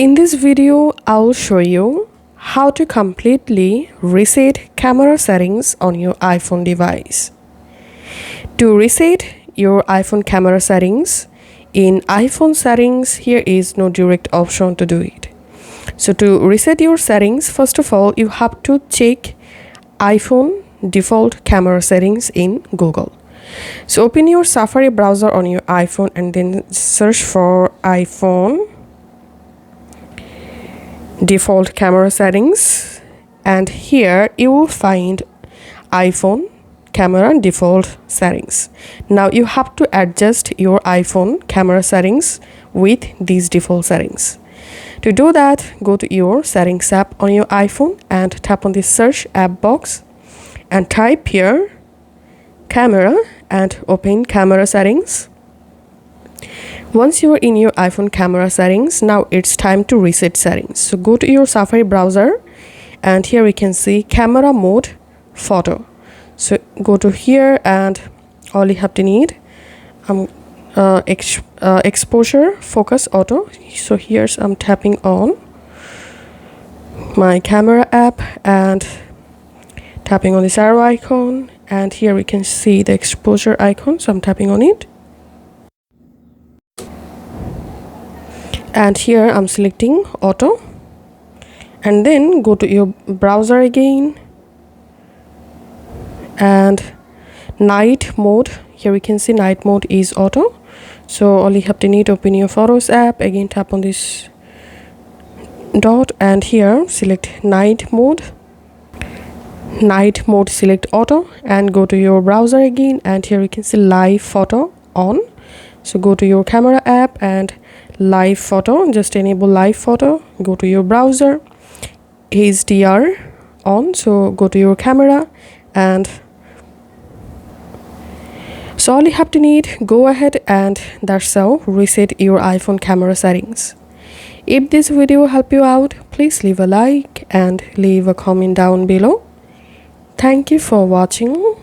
In this video, I'll show you how to completely reset camera settings on your iPhone device. To reset your iPhone camera settings, in iPhone settings, here is no direct option to do it. So to reset your settings, first of all, you have to check iPhone default camera settings in Google. So open your Safari browser on your iPhone and then search for iPhone default camera settings, and here you will find iPhone camera default settings. Now you have to adjust your iPhone camera settings with these default settings. To do that, go to your settings app on your iPhone and tap on the search app box and type here camera and open camera settings. Once you are in your iPhone camera settings, now it's time to reset settings. So go to your Safari browser and here we can see camera mode photo. So go to here and all you have to need exposure focus auto. So here's I'm tapping on my camera app and tapping on this arrow icon, and here we can see the exposure icon, so I'm tapping on it. And here I'm selecting auto, and then go to your browser again and night mode. Here we can see night mode is auto. So all you have to need, open your Photos app, again tap on this dot and here select night mode. Night mode select auto and go to your browser again, and here we can see live photo on. So go to your camera app and live photo, just enable live photo. Go to your browser, HDR on, so go to your camera, and so all you have to need, go ahead and that's how reset your iPhone camera settings. If this video helped you out, please leave a like and leave a comment down below. Thank you for watching.